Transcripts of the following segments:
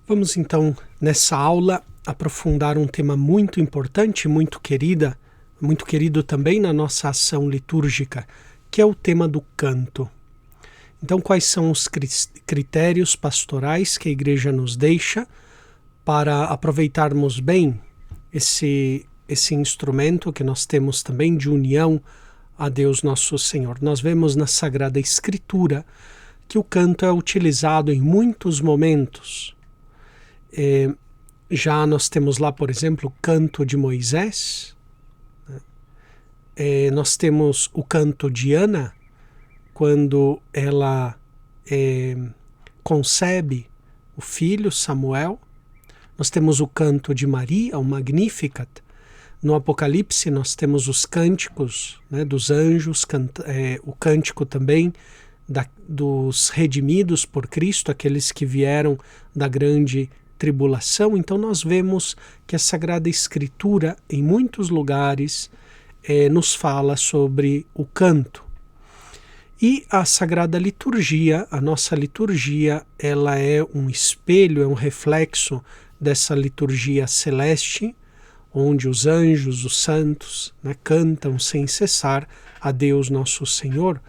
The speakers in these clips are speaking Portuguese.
Vamos então, nessa aula, aprofundar um tema muito importante, muito querido também na nossa ação litúrgica, que é o tema do canto. Então, quais são os critérios pastorais que a Igreja nos deixa para aproveitarmos bem esse instrumento que nós temos também de união a Deus nosso Senhor? Nós vemos na Sagrada Escritura que o canto é utilizado em muitos momentos. Já nós temos lá, por exemplo, o canto de Moisés, nós temos o canto de Ana, quando ela concebe o filho Samuel. Nós temos o canto de Maria, o Magnificat. No Apocalipse nós temos os cânticos, dos anjos, o cântico também dos redimidos por Cristo, aqueles que vieram da grande tribulação. Então nós vemos que a Sagrada Escritura, em muitos lugares, nos fala sobre o canto. E a Sagrada Liturgia, a nossa liturgia, ela é um espelho, é um reflexo dessa liturgia celeste, onde os anjos, os santos, cantam sem cessar a Deus nosso Senhor.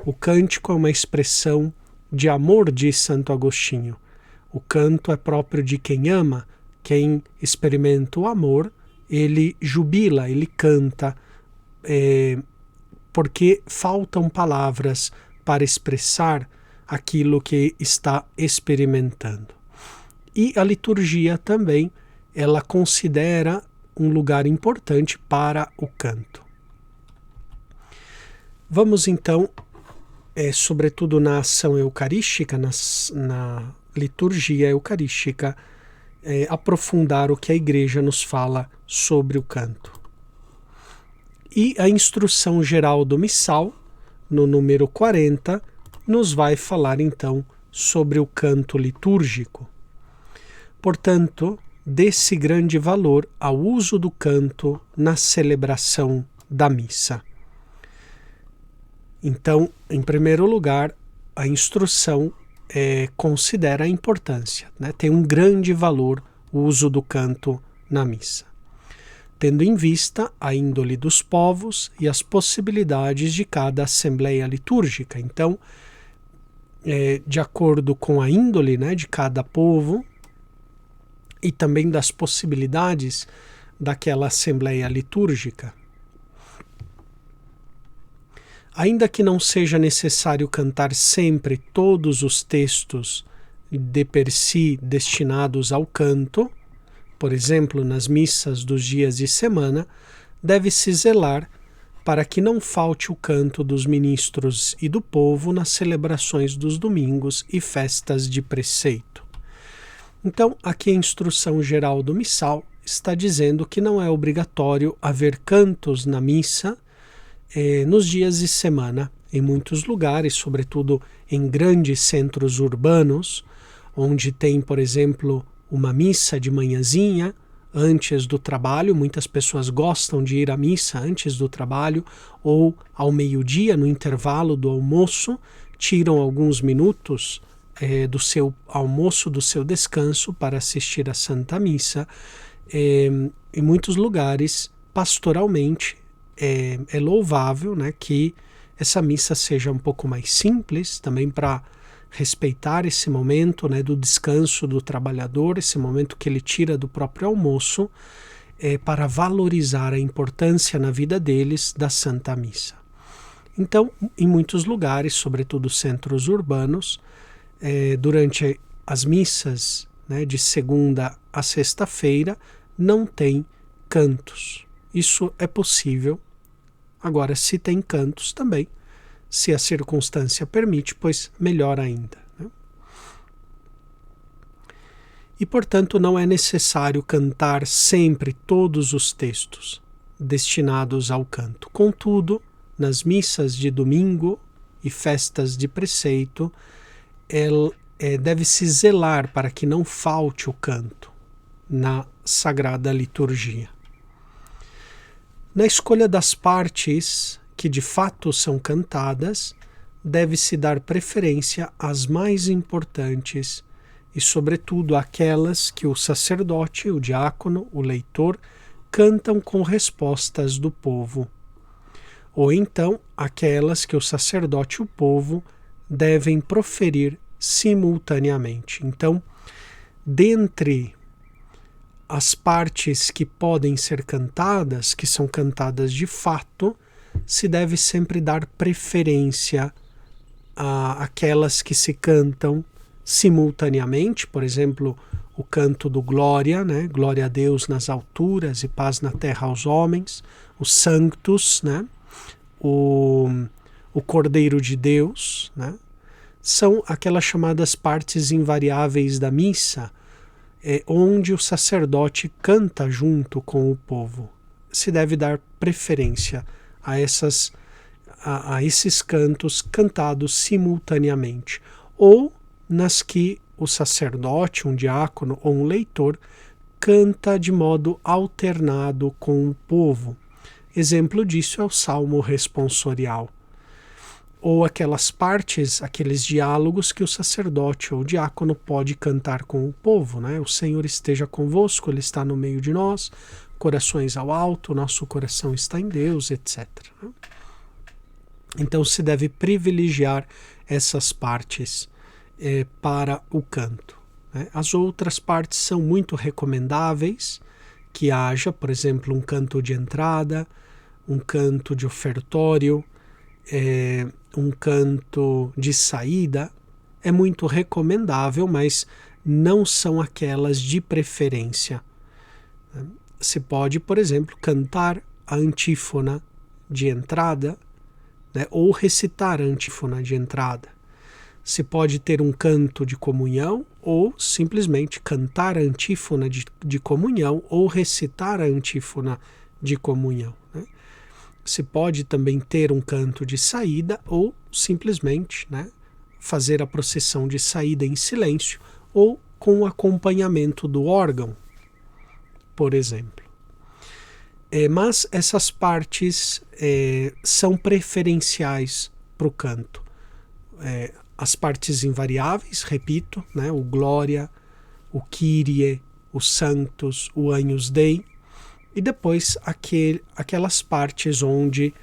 O cântico é uma expressão de amor, diz Santo Agostinho. O canto é próprio de quem ama, quem experimenta o amor, ele jubila, ele canta, porque faltam palavras para expressar aquilo que está experimentando. E a liturgia também, ela considera um lugar importante para o canto. Vamos então, sobretudo na ação eucarística, na liturgia eucarística, aprofundar o que a Igreja nos fala sobre o canto. E a instrução geral do missal, no número 40, nos vai falar então sobre o canto litúrgico. Portanto, desse grande valor ao uso do canto na celebração da missa. Então, em primeiro lugar, a instrução considera a importância, tem um grande valor o uso do canto na missa, tendo em vista a índole dos povos e as possibilidades de cada assembleia litúrgica. Então, de acordo com a índole de cada povo e também das possibilidades daquela assembleia litúrgica, ainda que não seja necessário cantar sempre todos os textos de per si destinados ao canto, por exemplo, nas missas dos dias de semana, deve-se zelar para que não falte o canto dos ministros e do povo nas celebrações dos domingos e festas de preceito. Então, aqui a instrução geral do missal está dizendo que não é obrigatório haver cantos na missa nos dias de semana. Em muitos lugares, sobretudo em grandes centros urbanos, onde tem, por exemplo, uma missa de manhãzinha antes do trabalho. Muitas pessoas gostam de ir à missa antes do trabalho ou ao meio-dia, no intervalo do almoço, tiram alguns minutos do seu almoço, do seu descanso, para assistir à Santa Missa. Em muitos lugares, pastoralmente, é louvável que essa missa seja um pouco mais simples, também para respeitar esse momento do descanso do trabalhador, esse momento que ele tira do próprio almoço, para valorizar a importância na vida deles da Santa Missa. Então, em muitos lugares, sobretudo centros urbanos, durante as missas de segunda a sexta-feira, não tem cantos. Isso é possível. Agora, se tem cantos também, se a circunstância permite, pois melhor ainda. E, portanto, não é necessário cantar sempre todos os textos destinados ao canto. Contudo, nas missas de domingo e festas de preceito, deve-se zelar para que não falte o canto na Sagrada Liturgia. Na escolha das partes que de fato são cantadas, deve-se dar preferência às mais importantes e, sobretudo, aquelas que o sacerdote, o diácono, o leitor cantam com respostas do povo, ou então aquelas que o sacerdote e o povo devem proferir simultaneamente. Então, dentre as partes que podem ser cantadas, que são cantadas de fato, se deve sempre dar preferência àquelas que se cantam simultaneamente, por exemplo, o canto do Glória, né? Glória a Deus nas alturas e paz na terra aos homens, o Sanctus, né? O Cordeiro de Deus, né? São aquelas chamadas partes invariáveis da missa, onde o sacerdote canta junto com o povo. Se deve dar preferência a esses cantos cantados simultaneamente, ou nas que o sacerdote, um diácono ou um leitor canta de modo alternado com o povo. Exemplo disso é o Salmo responsorial, ou aquelas partes, aqueles diálogos que o sacerdote ou o diácono pode cantar com o povo, né? O Senhor esteja convosco, Ele está no meio de nós, corações ao alto, nosso coração está em Deus, etc. Então se deve privilegiar essas partes para o canto, né? As outras partes são muito recomendáveis que haja, por exemplo, um canto de entrada, um canto de ofertório, um canto de saída. É muito recomendável, mas não são aquelas de preferência. Se pode, por exemplo, cantar a antífona de entrada, né, ou recitar a antífona de entrada. Se pode ter um canto de comunhão ou simplesmente cantar a antífona de comunhão ou recitar a antífona de comunhão, né? Se pode também ter um canto de saída ou simplesmente, né, fazer a procissão de saída em silêncio ou com o acompanhamento do órgão, por exemplo. Mas essas partes são preferenciais para o canto. As partes invariáveis, repito, né, o Glória, o Kyrie, o Sanctus, o Agnus Dei, e depois aquelas partes onde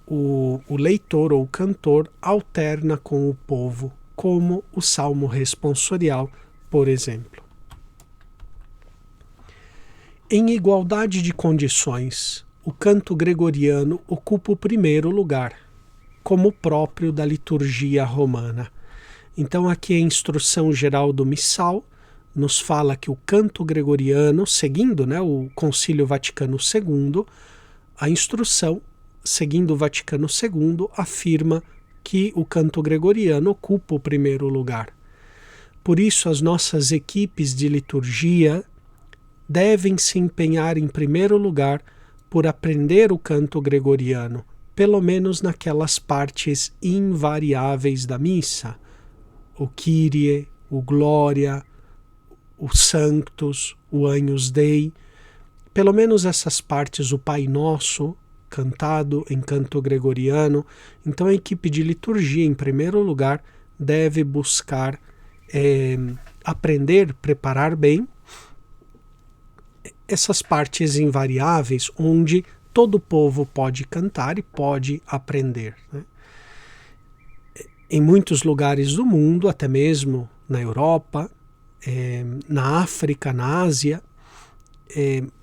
o leitor ou o cantor alterna com o povo, como o Salmo responsorial, por exemplo. Em igualdade de condições, o canto gregoriano ocupa o primeiro lugar, como próprio da liturgia romana. Então aqui a instrução geral do missal nos fala que o canto gregoriano, seguindo, né, o Concílio Vaticano II, a instrução, seguindo o Vaticano II, afirma que o canto gregoriano ocupa o primeiro lugar. Por isso, as nossas equipes de liturgia devem se empenhar em primeiro lugar por aprender o canto gregoriano, pelo menos naquelas partes invariáveis da missa, o Kyrie, o Glória, o Sanctus, o Agnus Dei, pelo menos essas partes, o Pai Nosso, cantado em canto gregoriano. Então a equipe de liturgia, em primeiro lugar, deve buscar aprender, preparar bem essas partes invariáveis, onde todo o povo pode cantar e pode aprender, né? Em muitos lugares do mundo, até mesmo na Europa, na África, na Ásia,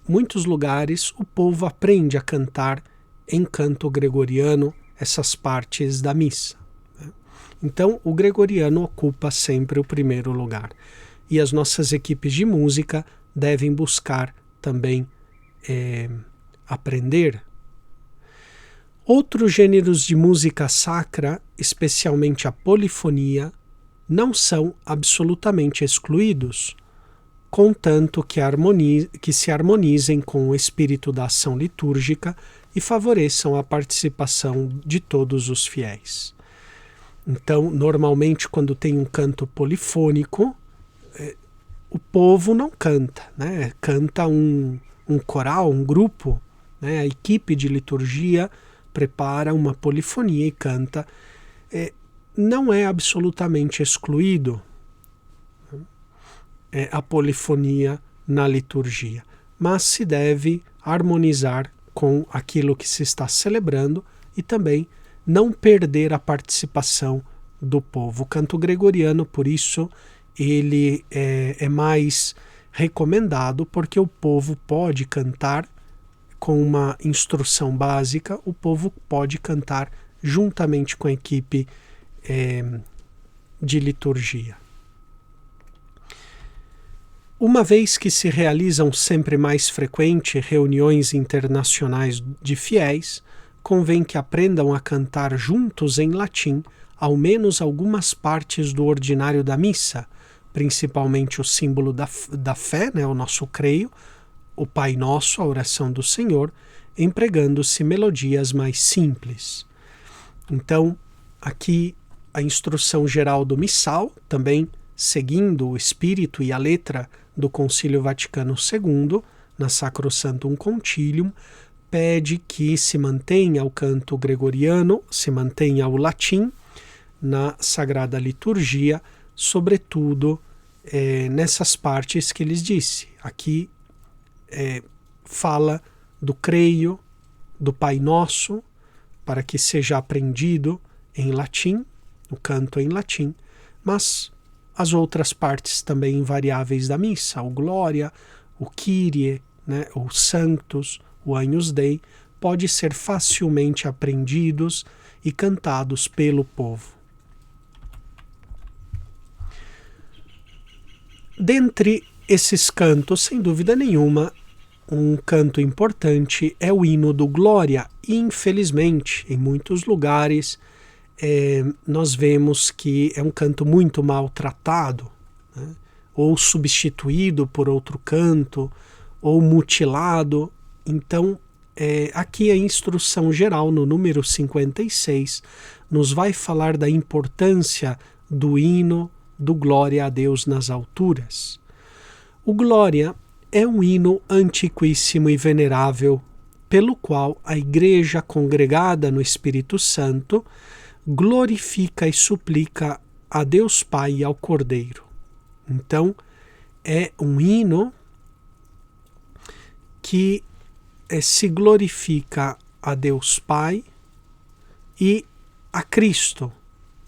muitos lugares o povo aprende a cantar em canto gregoriano essas partes da missa, né? Então o gregoriano ocupa sempre o primeiro lugar. E as nossas equipes de música devem buscar também aprender. Outros gêneros de música sacra, especialmente a polifonia, não são absolutamente excluídos, contanto que se harmonizem com o espírito da ação litúrgica e favoreçam a participação de todos os fiéis. Então, normalmente, quando tem um canto polifônico, o povo não canta, né? Canta um coral, um grupo, né? A equipe de liturgia prepara uma polifonia e canta. Não é absolutamente excluído. a polifonia na liturgia, mas se deve harmonizar com aquilo que se está celebrando e também não perder a participação do povo. O canto gregoriano, por isso, ele é mais recomendado, porque o povo pode cantar com uma instrução básica, o povo pode cantar juntamente com a equipe de liturgia. Uma vez que se realizam sempre mais frequentes reuniões internacionais de fiéis, convém que aprendam a cantar juntos em latim ao menos algumas partes do ordinário da missa, principalmente o símbolo da fé, o nosso creio, o Pai Nosso, a oração do Senhor, empregando-se melodias mais simples. Então, aqui a instrução geral do missal, também seguindo o espírito e a letra do Concílio Vaticano II, na Sacrosanctum Concilium, pede que se mantenha o canto gregoriano, se mantenha o latim na Sagrada Liturgia, sobretudo nessas partes que lhes disse. Aqui fala do creio, do Pai Nosso, para que seja aprendido em latim, o canto em latim, mas as outras partes também invariáveis da missa, o Glória, o Kyrie, o Sanctus, o Agnus Dei, pode ser facilmente aprendidos e cantados pelo povo. Dentre esses cantos, sem dúvida nenhuma, um canto importante é o hino do Glória. E, infelizmente, em muitos lugares, nós vemos que é um canto muito maltratado, ou substituído por outro canto, ou mutilado. Então, aqui a instrução geral, no número 56, nos vai falar da importância do hino do Glória a Deus nas alturas. O Glória é um hino antiquíssimo e venerável, pelo qual a Igreja congregada no Espírito Santo glorifica e suplica a Deus Pai e ao Cordeiro. Então, é um hino que se glorifica a Deus Pai e a Cristo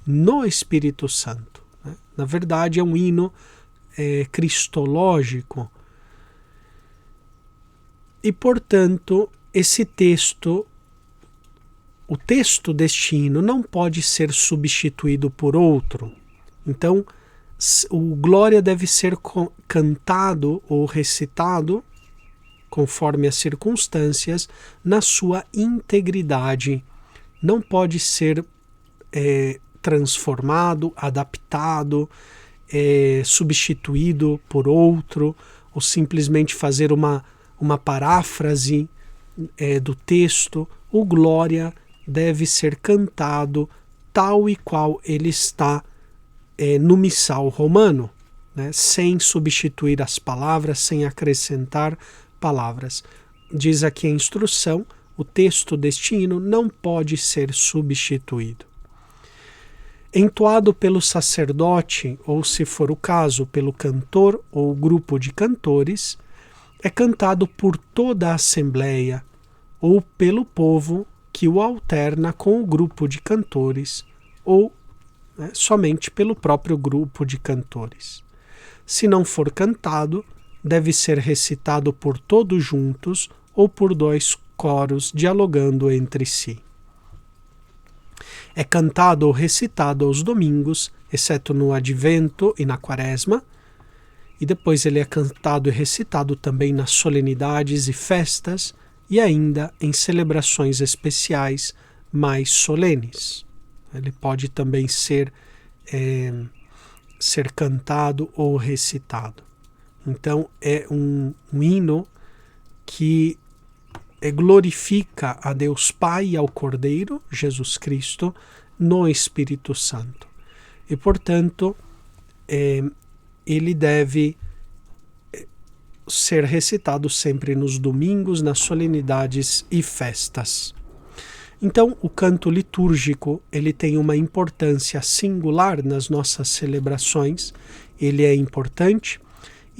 no Espírito Santo. Na verdade, é um hino cristológico. E, portanto, esse texto, o texto deste hino não pode ser substituído por outro. Então, o Glória deve ser cantado ou recitado, conforme as circunstâncias, na sua integridade. Não pode ser transformado, adaptado, substituído por outro, ou simplesmente fazer uma paráfrase do texto. O Glória deve ser cantado tal e qual ele está no missal romano, sem substituir as palavras, sem acrescentar palavras. Diz aqui a instrução, o texto deste hino não pode ser substituído. Entoado pelo sacerdote, ou se for o caso, pelo cantor ou grupo de cantores, é cantado por toda a assembleia ou pelo povo que o alterna com o grupo de cantores ou somente pelo próprio grupo de cantores. Se não for cantado, deve ser recitado por todos juntos ou por dois coros dialogando entre si. É cantado ou recitado aos domingos, exceto no Advento e na Quaresma, e depois ele é cantado e recitado também nas solenidades e festas e ainda em celebrações especiais mais solenes. Ele pode também ser cantado ou recitado. Então é um hino que glorifica a Deus Pai e ao Cordeiro, Jesus Cristo, no Espírito Santo. E, portanto, ele deve ser recitado sempre nos domingos, nas solenidades e festas. Então, o canto litúrgico ele tem uma importância singular nas nossas celebrações, ele é importante,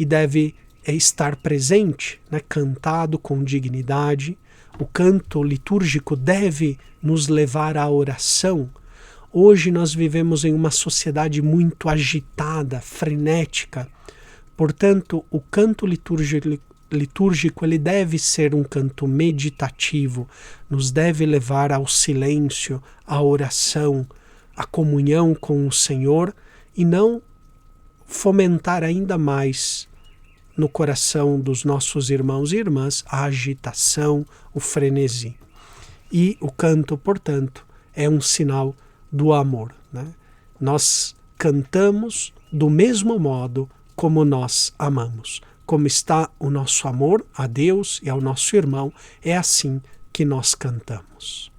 e deve estar presente, né, cantado com dignidade. O canto litúrgico deve nos levar à oração. Hoje nós vivemos em uma sociedade muito agitada, frenética. Portanto, o canto litúrgico ele deve ser um canto meditativo, nos deve levar ao silêncio, à oração, à comunhão com o Senhor e não fomentar ainda mais no coração dos nossos irmãos e irmãs a agitação, o frenesi. E o canto, portanto, é um sinal do amor, né? Nós cantamos do mesmo modo como nós amamos. Como está o nosso amor a Deus e ao nosso irmão, é assim que nós cantamos.